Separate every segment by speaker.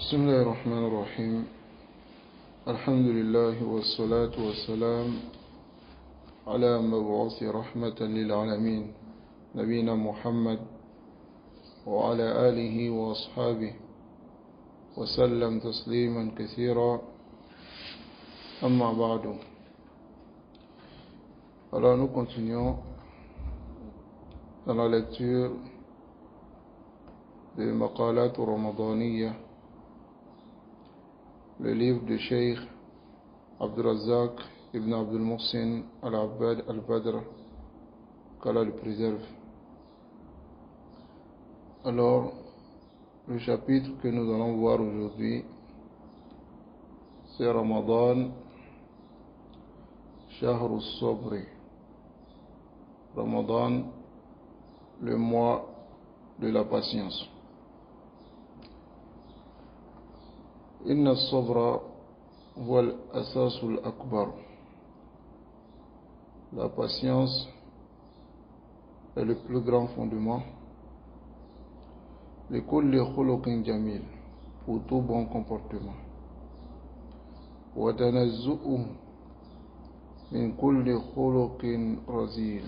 Speaker 1: بسم الله الرحمن الرحيم. الحمد لله والصلاة والسلام على مبعوث رحمة للعالمين نبينا محمد وعلى آله وأصحابه وسلم تسليما كثيرا. أما بعد. Alors nous continuons dans la lecture de Maqalat Ramadaniya, le livre de Cheikh Abdurrazzaq ibn Abdul Muhsin al-Abbad al-Badr, qu'Allah le préserve. Alors, le chapitre que nous allons voir aujourd'hui, c'est Ramadan, Shahr al-Sabri. Ramadan, le mois de la patience. إن الصبر هو الأساس الأكبر. La patience est le plus grand fondement. لكل خلق جميل, pour tout bon comportement. وتنزؤه من كل خلق رذيل.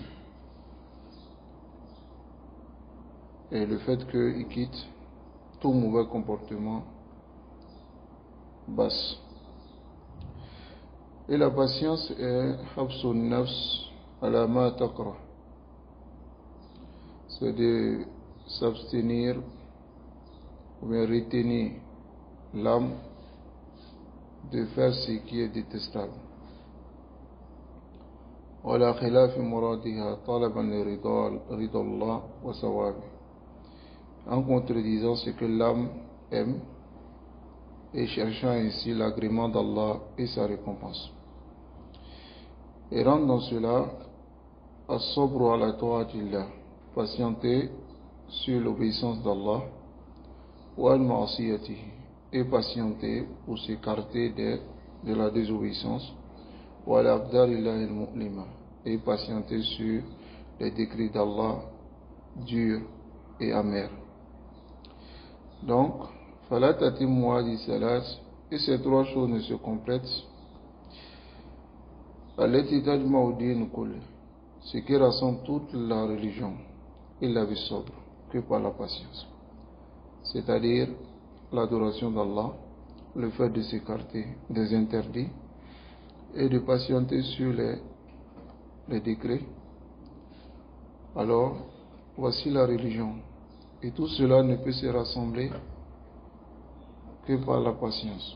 Speaker 1: Et le fait qu'il quitte tout mauvais comportement basse. Et la patience est habsun nafs ala ma taqra. C'est de s'abstenir ou bien retenir l'âme de faire ce qui est détestable. ولا خلاف مرادها طلبا لرضا الله وثوابه. En contredisant ce que l'âme aime et cherchant ainsi l'agrément d'Allah et sa récompense. Et rentre dans cela as-sabru ala ta'atillah, patienter sur l'obéissance d'Allah, wa al-ma'asiyatihi, et patienter pour s'écarter de la désobéissance, wa al-aqdarillahi al-mu'lima, et patienter sur les décrets d'Allah durs et amers. Donc, fala tatimmu hadi salat, et ces trois choses ne se complètent, allati tajma'u din kulli, ce qui rassemble toute la religion, illa bis-sabr, que par la patience. C'est-à-dire l'adoration d'Allah, le fait de s'écarter des interdits et de patienter sur les décrets. Alors, voici la religion. Et tout cela ne peut se rassembler que par la patience.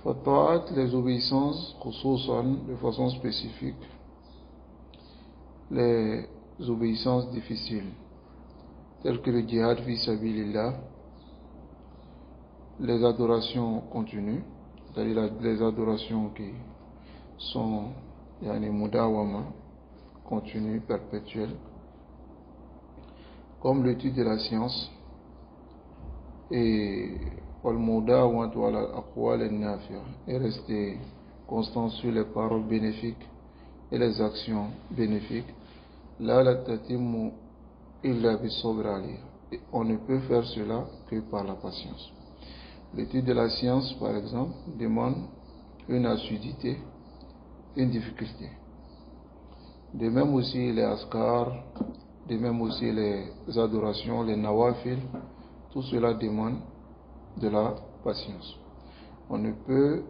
Speaker 1: Fata'at, les obéissances, khususan, de façon spécifique, les obéissances difficiles, telles que le djihad fi sabilillah, les adorations continues, c'est-à-dire les adorations qui sont mudawama, continues, perpétuelles, comme l'étude de la science et rester constant sur les paroles bénéfiques et les actions bénéfiques. Là, la tatimmu illa bis-sabr alayha. On ne peut faire cela que par la patience. L'étude de la science, par exemple, demande une assiduité, une difficulté. De même aussi les askar, de même aussi les adorations, les nawafil, tout cela demande de la patience. On ne peut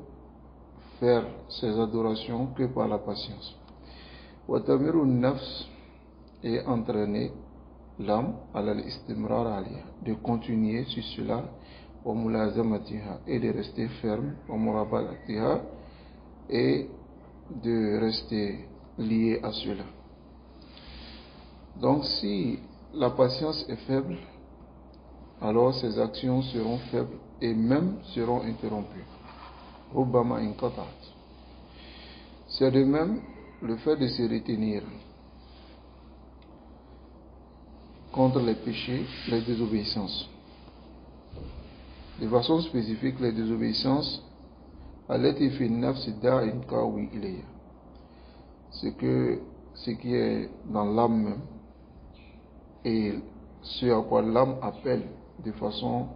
Speaker 1: faire ces adorations que par la patience. Watamiru nafs, et entraîner l'âme à l'istimrar alayha, de continuer sur cela, wa mulazamatiha, et de rester ferme, wa murabalatiha, et de rester lié à cela. Donc si la patience est faible, alors ces actions seront faibles et même seront interrompues. Rubbama inqatat. C'est de même le fait de se retenir contre les péchés, les désobéissances. De façon spécifique, les désobéissances, allati fi nafsi da'in qawi ilayha, ce qui est dans l'âme même et ce à quoi l'âme appelle de façon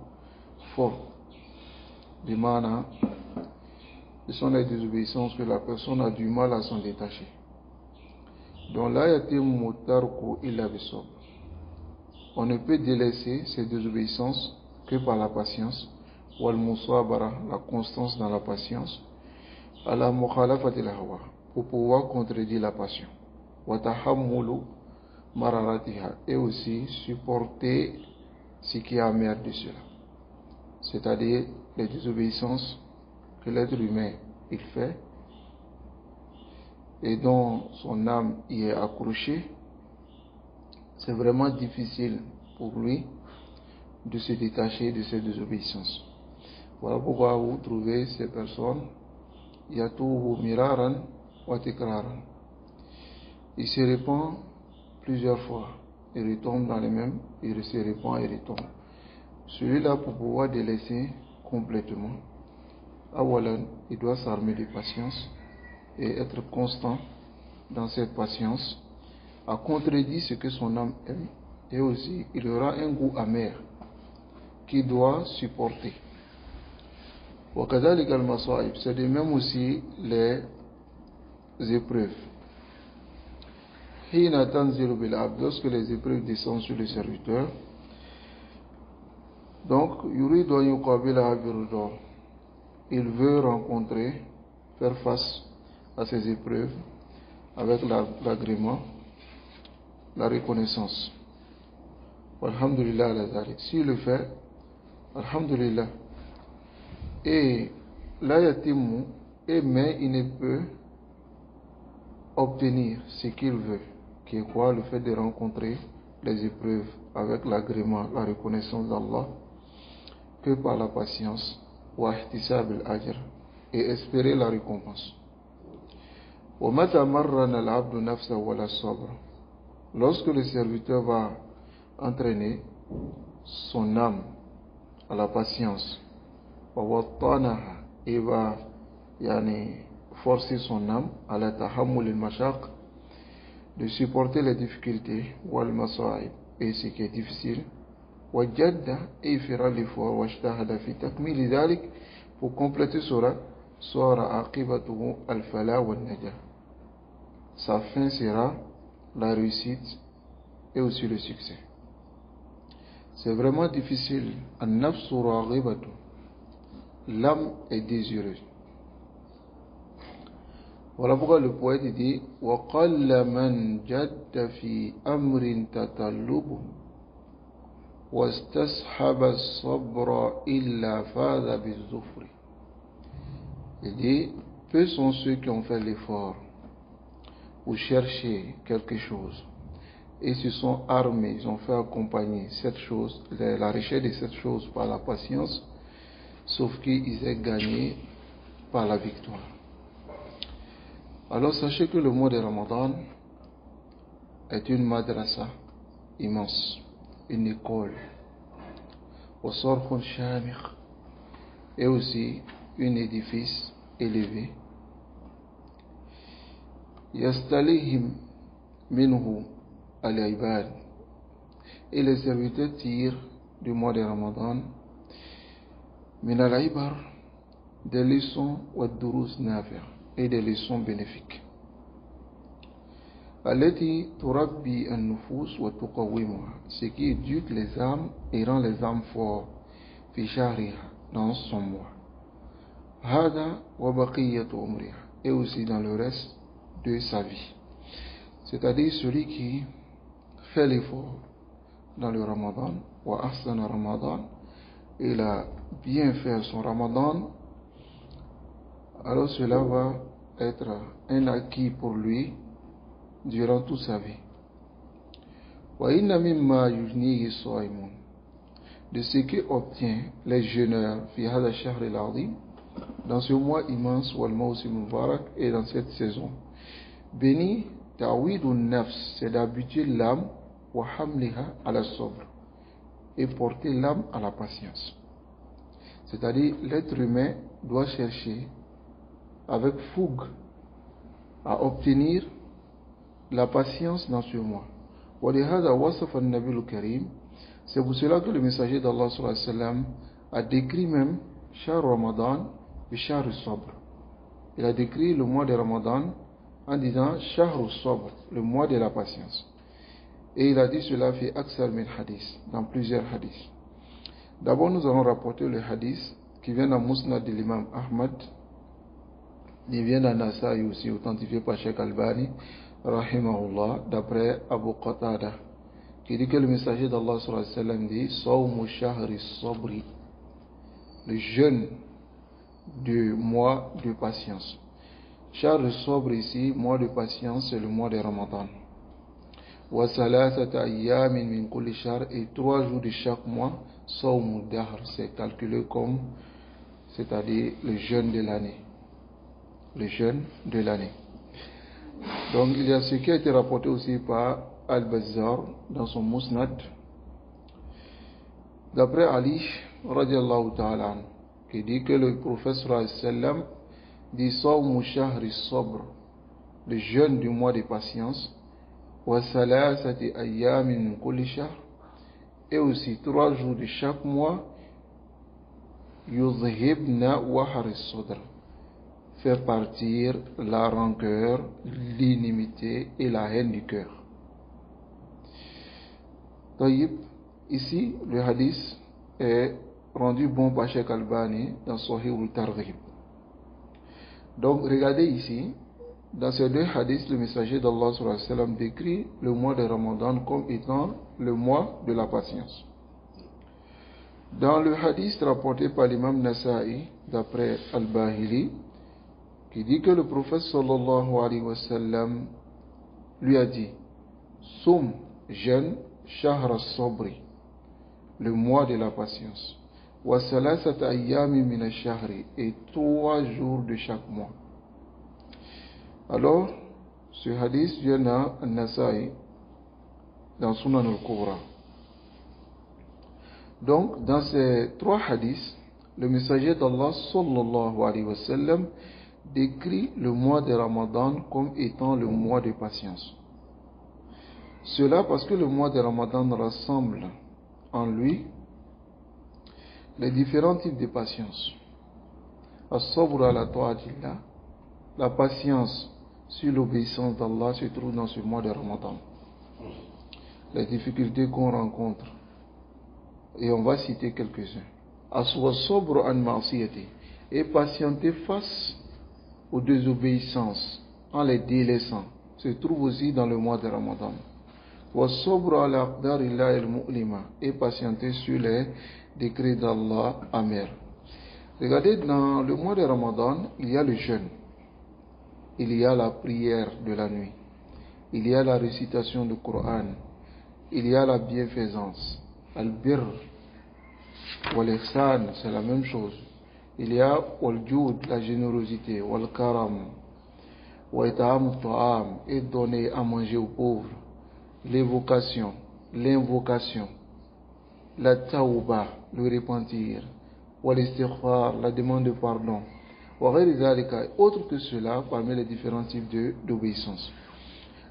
Speaker 1: fortes. Bimana, ce sont les désobéissances que la personne a du mal à s'en détacher. Donc là, on ne peut délaisser ces désobéissances que par la patience, la constance dans la patience, pour pouvoir contredire la passion, et aussi supporter ce qui est amer de cela, c'est-à-dire les désobéissances que l'être humain il fait et dont son âme y est accrochée. C'est vraiment difficile pour lui de se détacher de ces désobéissances. Voilà pourquoi vous trouvez ces personnes, yatubu miraran wa tikraran. Il se répand plusieurs fois, il retombe dans les mêmes, il se répand et retombe. Celui-là, pour pouvoir délaisser complètement, il doit s'armer de patience et être constant dans cette patience, à contredire ce que son âme aime, et aussi il aura un goût amer qu'il doit supporter. C'est de même aussi les épreuves. Lorsque les épreuves descendent sur le serviteur, donc il veut rencontrer, faire face à ces épreuves avec l'agrément, la reconnaissance. Alhamdulillah, s'il le fait, alhamdulillah. Et là, mais il ne peut obtenir ce qu'il veut, qui est quoi? Le fait de rencontrer les épreuves avec l'agrément, la reconnaissance d'Allah, que par la patience, et espérer la récompense. Lorsque le serviteur va entraîner son âme à la patience, et va forcer son âme à la tahammul al-mashaq, de supporter les difficultés et ce qui est difficile, et il fera l'effort pour compléter cela, sa fin sera la réussite et aussi le succès. C'est vraiment difficile. L'âme est désireuse. Voilà pourquoi le poète dit وَقَلَّ مَنْ جَدَّ فِي أَمْرٍ تَطَلُّبُ وَاسْتَصْحَبَ الصَّبْرَ إِلَّا فَاذَ بِالظُّفْرِ. Il dit, peu sont ceux qui ont fait l'effort pour chercher quelque chose et se sont armés, ils ont fait accompagner cette chose, la recherche de cette chose par la patience, sauf qu'ils aient gagné par la victoire. Alors sachez que le mois de Ramadan est une madrasa immense, une école, et aussi un édifice élevé. Yastalihim minhu al-ibad, et les serviteurs tirent du mois de Ramadan min al-ibar, des leçons wa durus nafi', et des leçons bénéfiques. Allati turabbi an-nufus wa tuqawwimuha, ce qui éduque les âmes et rend les âmes fortes, fi shahriha, dans son mois. Hada wa baqiyatu umriha, et aussi dans le reste de sa vie. C'est-à-dire celui qui fait l'effort dans le Ramadan, wa ahsana Ramadan, il a bien fait son Ramadan, alors cela va être un acquis pour lui durant toute sa vie. Wa inna mimma yujnihi as-saimun, de ce que obtient les jeûneurs fi hada ash-shahr al-azim, dans ce mois immense, wal mawsim mubarak, et dans cette saison béni, ta'widun nafs, c'est d'habituer l'âme, wa hamliha ala sabr, et porter l'âme à la patience. C'est-à-dire l'être humain doit chercher avec fougue à obtenir la patience dans ce mois. C'est pour cela que le messager d'Allah sallallahu alayhi wa sallam a décrit même Shahr Ramadan et Shahr Sabr. Il a décrit le mois de Ramadan en disant Shahr Sabr, le mois de la patience. Et il a dit cela fait aksar min hadith, dans plusieurs hadiths. D'abord, nous allons rapporter le hadith qui vient dans Musnad de l'imam Ahmad, il vient dans Nasa'i aussi, authentifié par Sheikh Albani, rahimahullah, d'après Abu Qatada, qui dit que le messager d'Allah sallallahu alayhi wa sallam dit Sawmu shahri sabri, le jeûne du mois de patience. Shahr sabr ici, mois de patience, c'est le mois de Ramadan. Wa salasata ayyamin min kulli shahr, et 3 jours de chaque mois, sawmu dahr, c'est calculé comme, c'est-à-dire le jeûne de l'année. Le jeûne de l'année. Donc il y a ce qui a été rapporté aussi par Al-Bazzar dans son Musnad, d'après Ali radiallahu ta'ala, qui dit que le prophète sallallahu alayhi wa sallam dit Sawmu shahri sabr, le jeûne du mois de patience, wa salasati ayyamin min kulli shahr, et aussi 3 jours de chaque mois, yuzhibna wahar as-sadr, faire partir la rancœur, l'inimité et la haine du cœur. Taïb, ici, le hadith est rendu bon par Sheikh Albani dans Sahih al-Targhib. Donc, regardez ici, dans ces deux hadiths, le messager d'Allah sallallahu alayhi wa sallam décrit le mois de Ramadan comme étant le mois de la patience. Dans le hadith rapporté par l'imam Nasa'i, d'après Al-Bahili, qui dit que le prophète sallallahu alayhi wa sallam lui a dit Soum, jeûne, shahr as-sabri, le mois de la patience, wa salasata ayyami min ash-shahri, et 3 jours de chaque mois. Alors, ce hadith vient dans An-Nasa'i, dans Sunan al-Kubra. Donc, dans ces 3 hadiths, le messager d'Allah sallallahu alayhi wa sallam décrit le mois de Ramadan comme étant le mois de patience. Cela parce que le mois de Ramadan rassemble en lui les différents types de patience. As-sabr ala ta'atillah, la patience sur l'obéissance d'Allah se trouve dans ce mois de Ramadan. Les difficultés qu'on rencontre, et on va citer quelques-uns. As-sabr an ma'siyati, et patienter face aux désobéissances en les délaissant, se trouve aussi dans le mois de Ramadan. Et patienter sur les décrets d'Allah amers. Regardez, dans le mois de Ramadan, il y a le jeûne, il y a la prière de la nuit, il y a la récitation du Coran, il y a la bienfaisance, al-birr, wal-ihsan, c'est la même chose. Il y a wal-joud, la générosité, wal-karam, wa-ita'am ta'am, et donner à manger aux pauvres, l'évocation, l'invocation, la tawba, le repentir, wal-istighfar, la demande de pardon, wa ghayri dhalika, autre que cela parmi les différents types d'obéissance.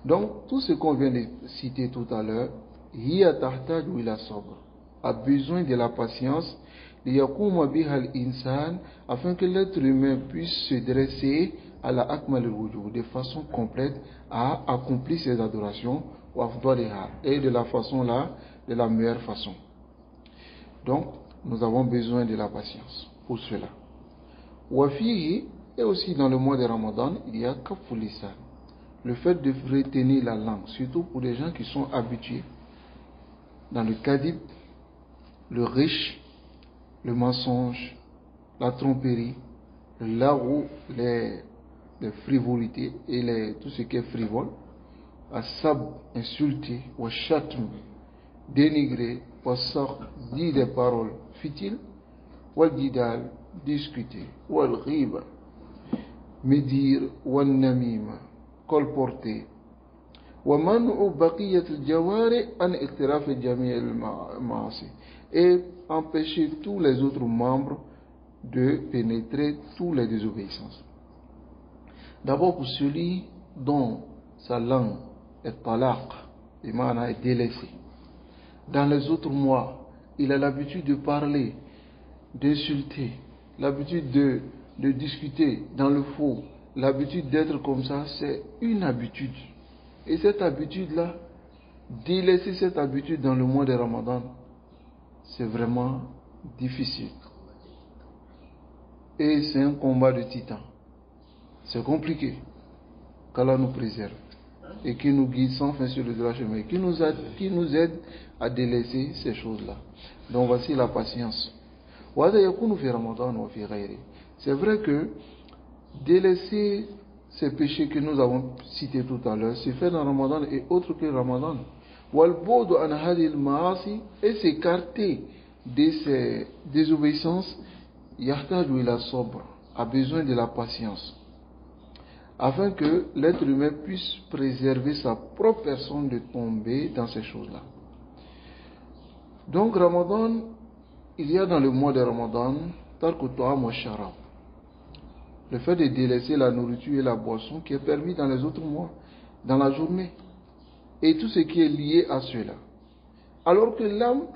Speaker 1: Donc, tout ce qu'on vient de citer tout à l'heure, hiya tahtaju ila sabr, a besoin de la patience, afin que l'être humain puisse se dresser à la akmal al-wujud, de façon complète à accomplir ses adorations et de la façon là, de la meilleure façon. Donc, nous avons besoin de la patience pour cela. Wafihi, et aussi dans le mois de Ramadan, il y a kaful lisan, le fait de retenir la langue, surtout pour les gens qui sont habitués dans le kadib, le riche, le mensonge, la tromperie, l'arou, les frivolités et tout ce qui est frivole, à sab, insulter, ou chatm, dénigrer, ou sort, dire des paroles futiles, ou didal, discuter, ou riba, médire, ou namima, colporter, ou man'u baqiyat al-jawari an iqtiraf al-jami' al-ma'asi, et empêcher tous les autres membres de pénétrer toutes les désobéissances. D'abord pour celui dont sa langue est talaq, est délaissée. Dans les autres mois, il a l'habitude de parler d'insulter, l'habitude de discuter dans le faux, l'habitude d'être comme ça, c'est une habitude. Et cette habitude-là, délaisser cette habitude dans le mois de Ramadan, c'est vraiment difficile. Et c'est un combat de titans. C'est compliqué. Qu'Allah nous préserve et qui nous guide sans fin sur le droit chemin, qui nous aide à délaisser ces choses-là. Donc voici la patience. C'est vrai que délaisser ces péchés que nous avons cités tout à l'heure, c'est fait dans Ramadan et autre que Ramadan. Et s'écarter de ces désobéissances, a besoin de la patience, afin que l'être humain puisse préserver sa propre personne de tomber dans ces choses-là. Donc Ramadan, il y a dans le mois de Ramadan, le fait de délaisser la nourriture et la boisson qui est permis dans les autres mois, dans la journée, et tout ce qui est lié à cela. Alors que l'âme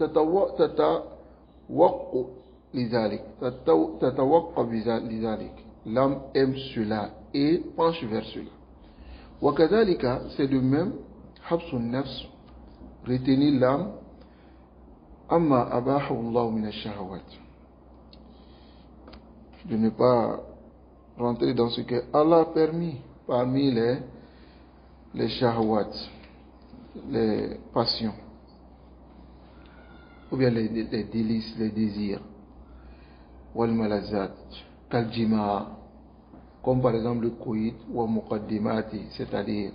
Speaker 1: l'âme aime cela et penche vers cela. Wakadalika, c'est de même, habsun nafs, retenir l'âme, amma abahu Allah min ash-shahawat, de ne pas rentrer dans ce que Allah a permis parmi les shahawat, les passions, ou bien les délices, les désirs, wal malazat, kaljima, comme par exemple le coït, ou muqaddimati, c'est-à-dire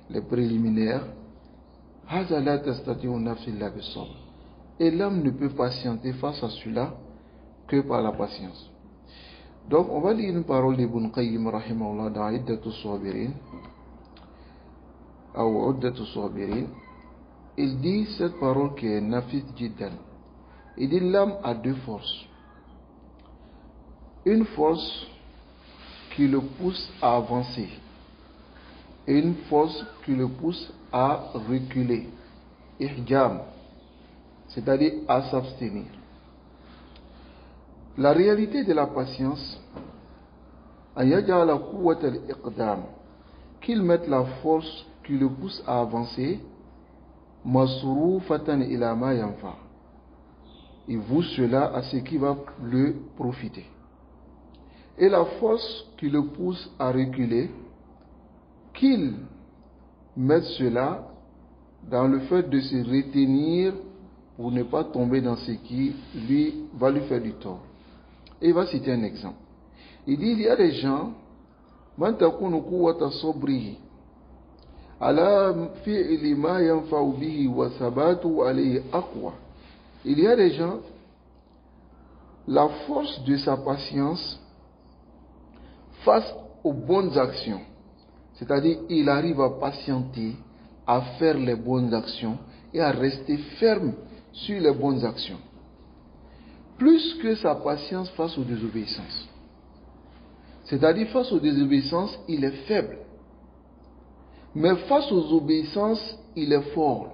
Speaker 1: les préliminaires. Et l'âme ne peut patienter face à cela que par la patience. Donc on va lire une parole d'Ibn Qayyim rahimahullah dans Iddatu Sabirin, ou Uddatu Sabirin. Il dit cette parole qui est nafis jiddan. Il dit l'âme a deux forces. Une force qui le pousse à avancer et une force qui le pousse à reculer. Ihjam, c'est-à-dire à s'abstenir. La réalité de la patience, qu'il mette la force qui le pousse à avancer, il voue cela à ce qui va le profiter. Et la force qui le pousse à reculer, qu'il mette cela dans le fait de se retenir pour ne pas tomber dans ce qui lui va lui faire du tort. Et il va citer un exemple. Il dit, il y a des gens, il y a des gens, la force de sa patience face aux bonnes actions, c'est-à-dire il arrive à patienter, à faire les bonnes actions et à rester ferme sur les bonnes actions, plus que sa patience face aux désobéissances. C'est-à-dire face aux désobéissances, il est faible, mais face aux obéissances, il est fort.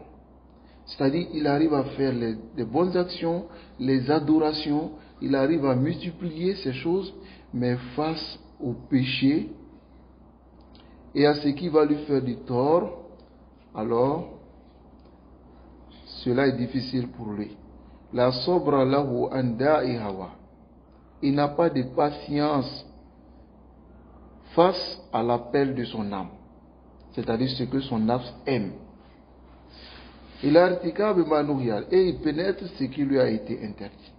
Speaker 1: C'est-à-dire il arrive à faire les bonnes actions, les adorations, il arrive à multiplier ces choses, mais face au péché et à ce qui va lui faire du tort, alors cela est difficile pour lui. La sobra lahu an da'i hawa. Il n'a pas de patience face à l'appel de son âme, c'est-à-dire ce que son âme aime. Il a et il pénètre ce qui lui a été interdit.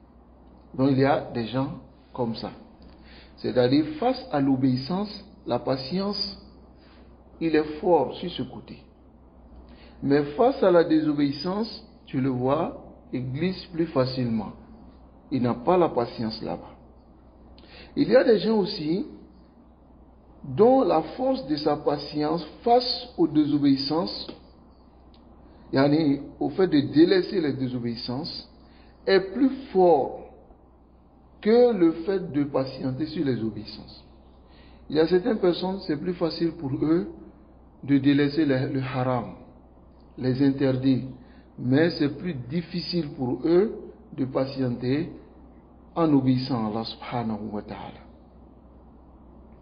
Speaker 1: Donc il y a des gens comme ça. C'est-à-dire face à l'obéissance, la patience, il est fort sur ce côté. Mais face à la désobéissance, tu le vois, il glisse plus facilement. Il n'a pas la patience là-bas. Il y a des gens aussi dont la force de sa patience face aux désobéissances, au fait de délaisser les désobéissances, est plus fort que le fait de patienter sur les obéissances. Il y a certaines personnes, c'est plus facile pour eux de délaisser le haram, les interdits, mais c'est plus difficile pour eux de patienter en obéissant à Allah subhanahu wa ta'ala.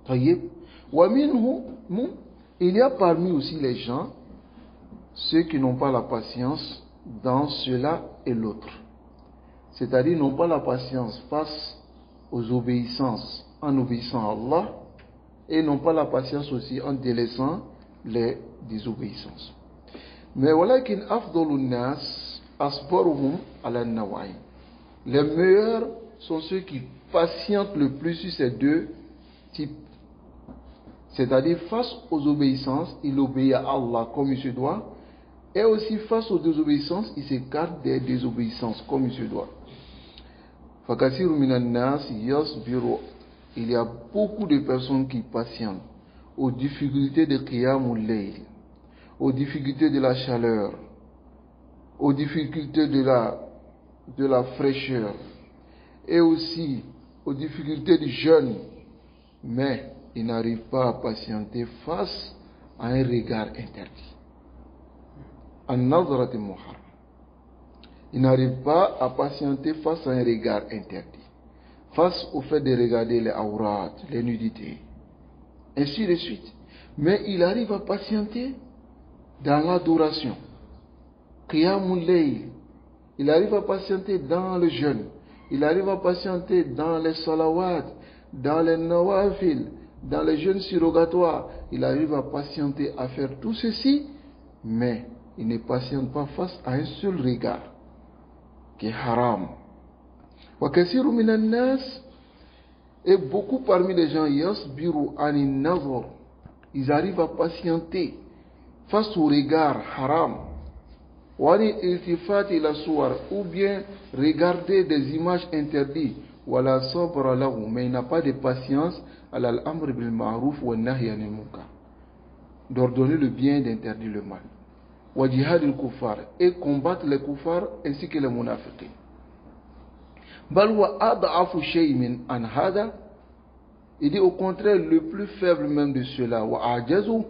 Speaker 1: Tayyib. Wa minhum, il y a parmi aussi les gens, ceux qui n'ont pas la patience dans cela et l'autre. C'est-à-dire n'ont pas la patience face aux obéissances en obéissant à Allah et n'ont pas la patience aussi en délaissant les désobéissances. Mais walakin afdalun nas asbaruhum ala nawaï. Les meilleurs sont ceux qui patientent le plus sur ces deux types. C'est-à-dire face aux obéissances, il obéit à Allah comme il se doit, et aussi face aux désobéissances, il s'écarte des désobéissances comme il se doit. Fakasiru minan nas yasbiru. Il y a beaucoup de personnes qui patientent aux difficultés de qiyamul layl, aux difficultés de la chaleur, aux difficultés de la fraîcheur, et aussi aux difficultés du jeûne, mais ils n'arrivent pas à patienter face à un regard interdit. An-nazrat muharram. Ils n'arrivent pas à patienter face à un regard interdit, face au fait de regarder les awrat, les nudités, ainsi de suite. Mais il arrive à patienter dans l'adoration, qiyamul layl. Il arrive à patienter dans le jeûne. Il arrive à patienter dans les salawat, dans les nawafil, dans les jeûnes surrogatoires. Il arrive à patienter à faire tout ceci, mais il ne patiente pas face à un seul regard, qui est haram. Wa kathiru minan nas, et beaucoup parmi les gens, yasbiru anin nazar, ils arrivent à patienter face au regard haram, wani iltifat ila suwar, ou bien regarder des images interdites, wala sabra lahu, mais il n'a pas de patience à l'amr bil ma'ruf wa nahy anil munkar, d'ordonner le bien et d'interdire le mal, wa jihad al kuffar, et combattre les kuffars ainsi que les munafiqin. Bal wa ad'afu shay'in an hada, il dit au contraire le plus faible même de cela, wa ajazu,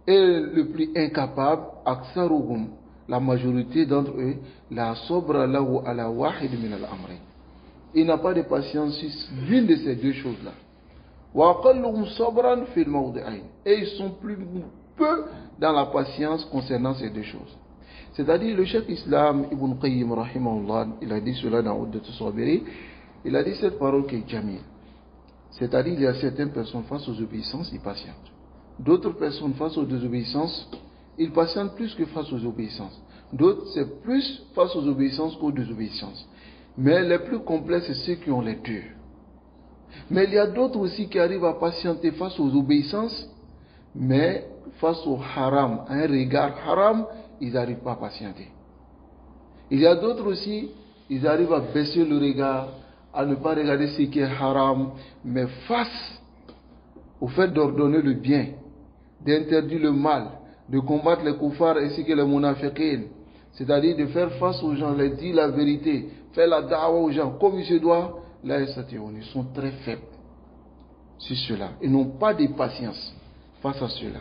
Speaker 1: et le plus incapable, aksaruhum, la majorité d'entre eux, la sobra lahu ala wahid min al-amrayn. Il n'a pas de patience sur l'une de ces deux choses-là. Wa aqalluhum sabran fil mawdi'ayn. Et ils sont plus peu dans la patience concernant ces deux choses. C'est-à-dire le chef islam Ibn Qayyim rahimahullah, il a dit cela dans Uddat as-Sabiri, il a dit cette parole qui est jamil. C'est-à-dire il y a certaines personnes face aux obéissances, ils patientent. D'autres personnes face aux désobéissances, ils patientent plus que face aux obéissances. D'autres, c'est plus face aux obéissances qu'aux désobéissances. Mais les plus complexes, c'est ceux qui ont les deux. Mais il y a d'autres aussi qui arrivent à patienter face aux obéissances, mais face au haram, à un regard haram, ils n'arrivent pas à patienter. Il y a d'autres aussi, ils arrivent à baisser le regard, à ne pas regarder ce qui est haram, mais face au fait d'ordonner le bien, d'interdire le mal, de combattre les kuffars ainsi que les munafiqin, c'est-à-dire de faire face aux gens, leur dire la vérité, faire la da'wa aux gens comme il se doit, là ils sont très faibles sur cela. Ils n'ont pas de patience face à cela.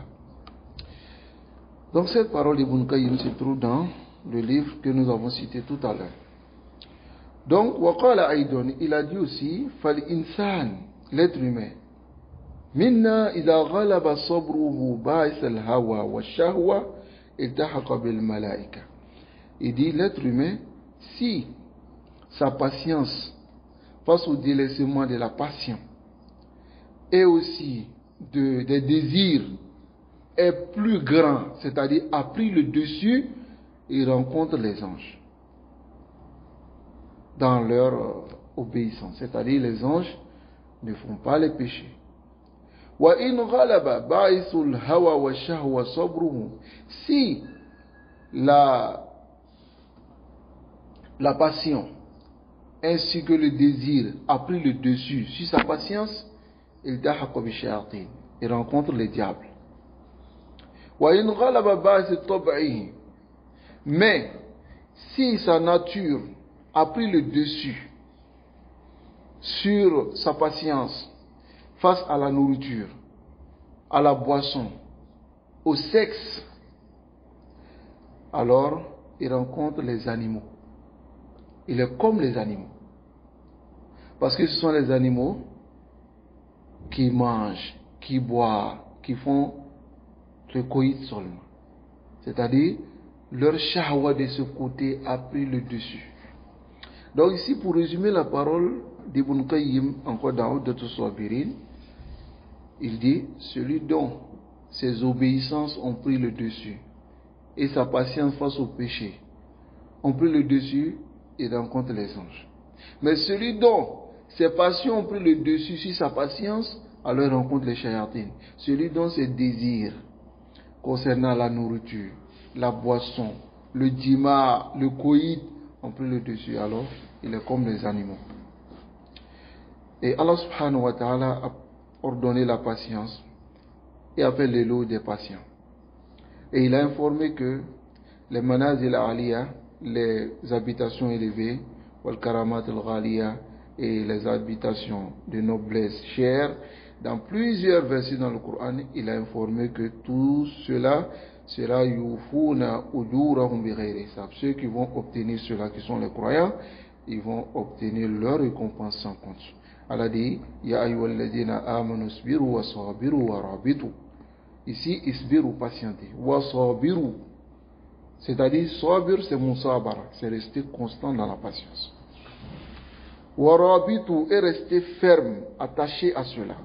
Speaker 1: Donc cette parole d'Ibn Qayyim se trouve dans le livre que nous avons cité tout à l'heure. Donc, waqala aydon, il a dit aussi, fal insan, l'être humain, minna idha ghalaba sabruhu ba'is al-hawa wa shahwa iltahaqa bil malaika. Il dit l'être humain, si sa patience face au délaissement de la passion et aussi des désirs est plus grand, c'est-à-dire a pris le dessus, il rencontre les anges dans leur obéissance, c'est-à-dire les anges ne font pas les péchés. Wa in ghalaba ba'isul hawa wa shahwa sabruhu, si la passion ainsi que le désir a pris le dessus sur sa patience, il dahaqa bi shayatin, il rencontre les diables. Wa in ghalaba ba'is tab'ihi, mais si sa nature a pris le dessus sur sa patience face à la nourriture, à la boisson, au sexe, alors il rencontre les animaux. Il est comme les animaux. Parce que ce sont les animaux qui mangent, qui boivent, qui font le coït seulement. C'est-à-dire, leur shahwa de ce côté a pris le dessus. Donc ici, pour résumer la parole d'Ibn Qayyim, encore dans Uddat as-Sabirin, il dit, celui dont ses obéissances ont pris le dessus et sa patience face au péché ont pris le dessus, il rencontre les anges. Mais celui dont ses passions ont pris le dessus sur sa patience, alors il rencontre les shayatines. Celui dont ses désirs concernant la nourriture, la boisson, le djima, le coït ont pris le dessus, alors il est comme les animaux. Et Allah subhanahu wa ta'ala a ordonné la patience et appelle les lots des patients. Et il a informé que les manazil al-aliya, les habitations élevées, wal karamat al-ghaliya, et les habitations de noblesse chères, dans plusieurs versets dans le Coran, il a informé que tout cela sera yufuna ujurahum bighayri hisab. Ceux qui vont obtenir cela, qui sont les croyants, ils vont obtenir leur récompense sans compte. Allah dit, ya ayyuhalladhina amanu isbiru wa sabiru wa rabitu. Ici, isbiru, patienter, wa sabiru, c'est-à-dire sabir, c'est musabara, c'est rester constant dans la patience. Wa rabitu, est rester ferme, attaché à cela.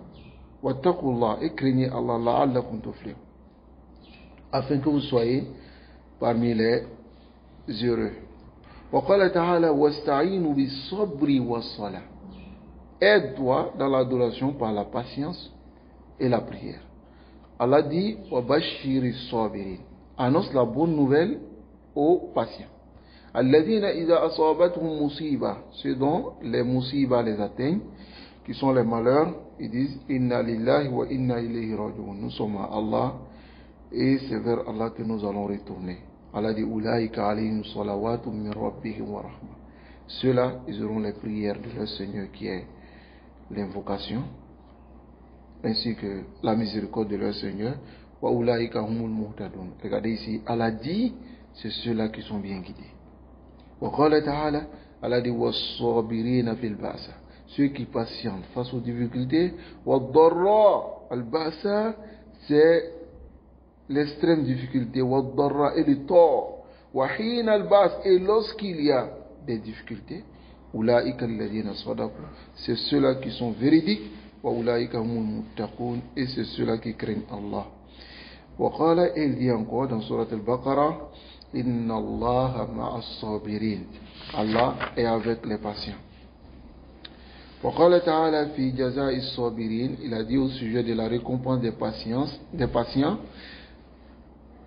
Speaker 1: Wa taqullah, et craignez Allah la'allakum tuflihun, afin que vous soyez parmi les heureux. Wa qala ta'ala wasta'inu bis sabri was salah. Aide-toi dans l'adoration par la patience et la prière. Allah dit wa bashiri sabirin, annonce la bonne nouvelle aux patients. Alladhina idha asabatuhum musiba, ceux dont les musiba les atteignent, qui sont les malheurs, ils disent inna lillahi wa inna ilayhi raji'un. Nous sommes à Allah et c'est vers Allah que nous allons retourner. Allah dit ulaika alayhim salawatu min rabbihim wa rahma. Ceux-là, ils auront les prières de leur Seigneur qui est l'invocation, ainsi que la miséricorde de leur Seigneur. Wa ulaika humul muhtadun. Regardez ici, Allah dit, c'est ceux-là qui sont bien guidés. Wa qala ta'ala, Allah dit was-sabirina fil ba'sa, ceux qui patientent face aux difficultés. Wa darra, al-ba'sa, c'est l'extrême difficulté. Wa darra, et le tort. Wa hina al-ba's, et lorsqu'il y a des difficultés. Ulaika alladhina sadaqu, c'est ceux-là qui sont véridiques. Wa ulaika humul muttaqun, et c'est ceux-là qui craignent Allah. Wa qala, il dit encore dans Surat al-Baqarah, inna Allah ma'as sabirin, Allah est avec les patients. Wa qala ta'ala fi jaza'i sabirin, il a dit au sujet de la récompense des patients,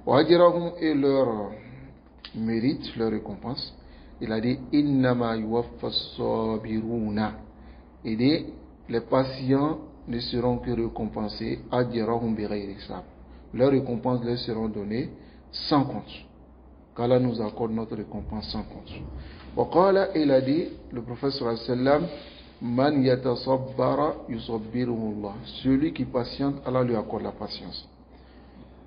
Speaker 1: wa ajrahum, et leur mérite, leur récompense. Il a dit innama yuwaffa as-sabiruna, il dit les patients ne seront que récompensés ajrahum bighayri hisab, leurs récompenses leur seront données sans compte, qu'Allah nous accorde notre récompense sans compte. Wa qala, il a dit le prophète sallallahu alayhi wa sallam, man yatasabbara yusabbiruhu Allah, celui qui patiente, Allah lui accorde la patience.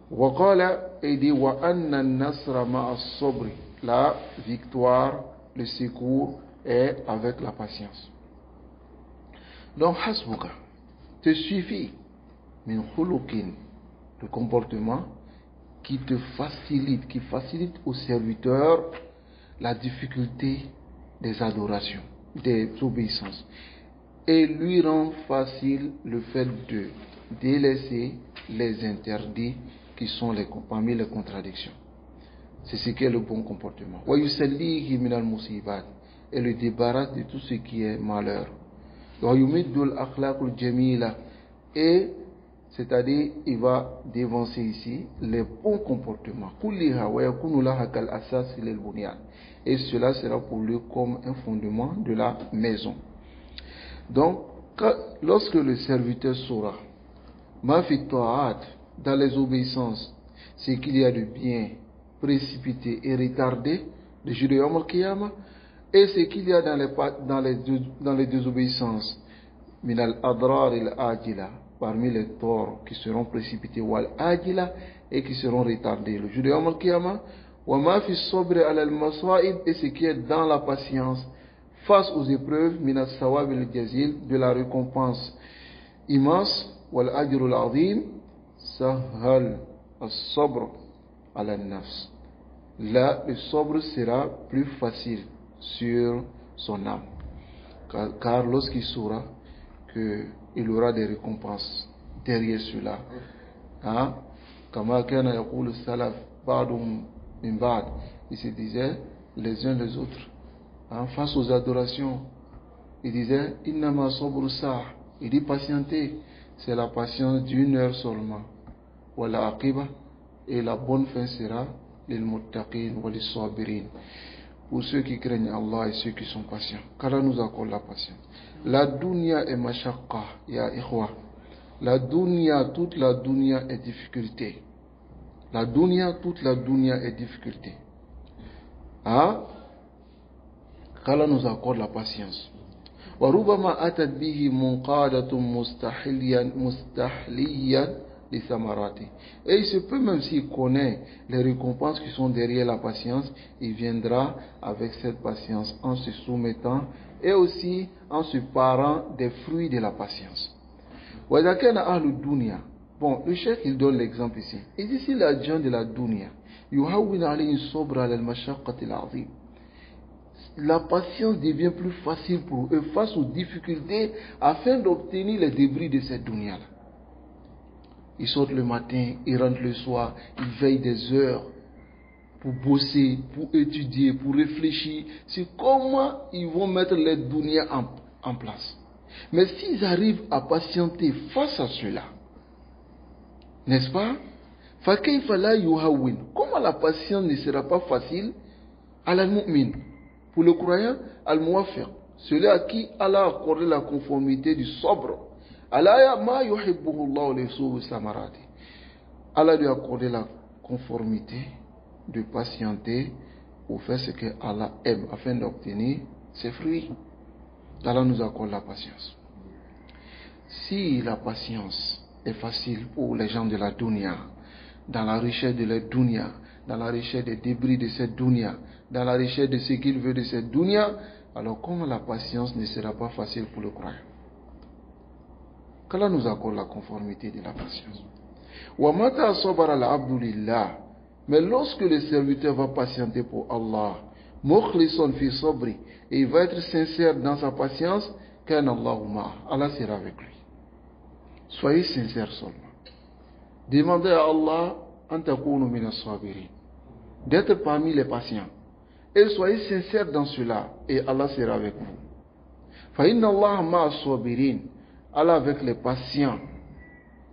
Speaker 1: Wa qala, il dit wa anna an-nasra ma'a as-sabri, la victoire, le secours est avec la patience. Donc hasbuka, te suffit min khuluqin, le comportement qui te facilite, qui facilite au serviteur la difficulté des adorations, des obéissances, et lui rend facile le fait de délaisser les interdits qui sont parmi les contradictions. C'est ce qui est le bon comportement. Et le débarrasse de tout ce qui est malheur. Et c'est-à-dire, il va dévancer ici les bons comportements. Et cela sera pour lui comme un fondement de la maison. Donc, lorsque le serviteur saura, dans les obéissances, ce qu'il y a de bien précipité et retardé, de Judéum al-Qiyamah, et ce qu'il y a dans les désobéissances, minal adrar al-ajila, parmi les torts qui seront précipités, wal ajila, et qui seront retardés, le Judéum al-Qiyamah, wa ma fi sabri ala al-masa'ib, et ce qui est dans la patience face aux épreuves, min as-sawab al-jazil, de la récompense immense, wal ajr al-azim, sahal as-sabr ala an-nafs. Là, le sobre sera plus facile sur son âme. Car lorsqu'il saura qu'il aura des récompenses derrière cela. Hein? Kama kana yaqulu salaf ba'dhum min ba'd. Ils se disaient les uns les autres. Hein? Face aux adorations, ils disaient innama sabru sa'. Il dit patienter, c'est la patience d'une heure seulement. Wala aqiba, et la bonne fin sera lil muttaqin wa lis sabirin. Pour ceux qui craignent Allah et ceux qui sont patients. Qu'Allah nous accorde la patience. La dunya est mashaqqa, ya ikhwa. La dunya, toute la dunya est difficulté. La dunya, toute la dunya est difficulté. Ah, qu'Allah nous accorde la patience. Wa rubama atat bihi munqadatun mustahliyan li samarati. Et il se peut, même s'il connaît les récompenses qui sont derrière la patience, il viendra avec cette patience en se soumettant et aussi en se parant des fruits de la patience. Wa idha kana ahlu dunya. Bon, le cheikh il donne l'exemple ici. Il dit si les gens de la dunya yuhawwin alayhim sabra ala al-mashaqqati al-azim. La patience devient plus facile pour eux face aux difficultés afin d'obtenir les débris de cette dunya-là. Ils sortent le matin, ils rentrent le soir, ils veillent des heures pour bosser, pour étudier, pour réfléchir sur comment ils vont mettre les dunya en place. Mais s'ils arrivent à patienter face à cela, n'est-ce pas? Comment la patience ne sera pas facile à al-mu'min? Pour le croyant, al-muwaffiq, celui à qui Allah a accordé la conformité du sobre. Allah lui a accordé la conformité de patienter pour faire ce que Allah aime afin d'obtenir ses fruits. Allah nous accorde la patience. Si la patience est facile pour les gens de la dunya, dans la richesse de la dunya, dans la richesse des débris de cette dunya, dans la richesse de ce qu'il veut de cette dunya, alors comment la patience ne sera pas facile pour le croyant? Qu'Allah nous accorde la conformité de la patience. Mais lorsque le serviteur va patienter pour Allah, et il va être sincère dans sa patience, Allah sera avec lui. Soyez sincère seulement. Demandez à Allah d'être parmi les patients. Et soyez sincère dans cela, et Allah sera avec vous. Allah avec les patients,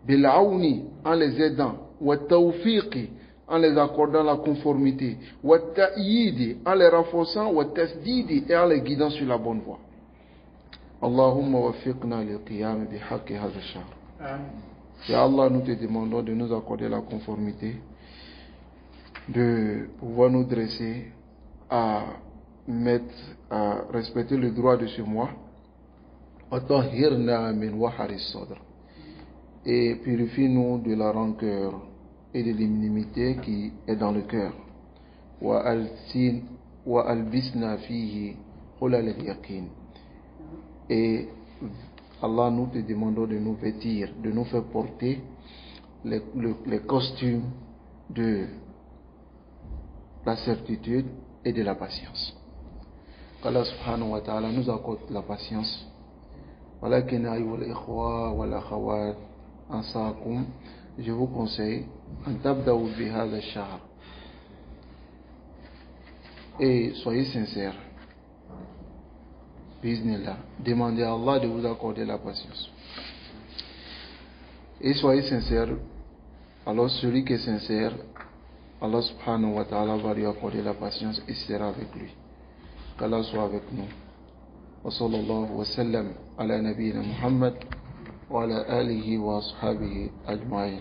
Speaker 1: bil'aouni, en les aidant, wa tawfiqi, en les accordant la conformité, wa ta'yidi, en les renforçant, wa tasdidi, et en les guidant sur la bonne voie. Allahumma wafiqna lil qiyam bi haqqi hadha ash-shahr. Ya Allah, nous te demandons de nous accorder la conformité, de pouvoir nous dresser à respecter le droit de ce mois. Et purifie-nous de la rancœur et de l'inimité qui est dans le cœur. Et Allah, nous te demandons de nous vêtir, de nous faire porter les costumes de la certitude et de la patience. Allah subhanahu wa ta'ala nous accorde la patience. ولكن أيها الإخوة والأخوات أنصحكم, je vous conseille أن تبدأوا بهذا الشهر et soyez sincères. Bismillah, demandez à Allah de vous accorder la patience et soyez sincères. Alors celui qui est sincère, Allah subhanahu wa ta'ala va lui accorder la patience et sera avec lui. Qu'Allah soit avec nous. وصلى الله وسلم على نبينا محمد وعلى آله وأصحابه أجمعين.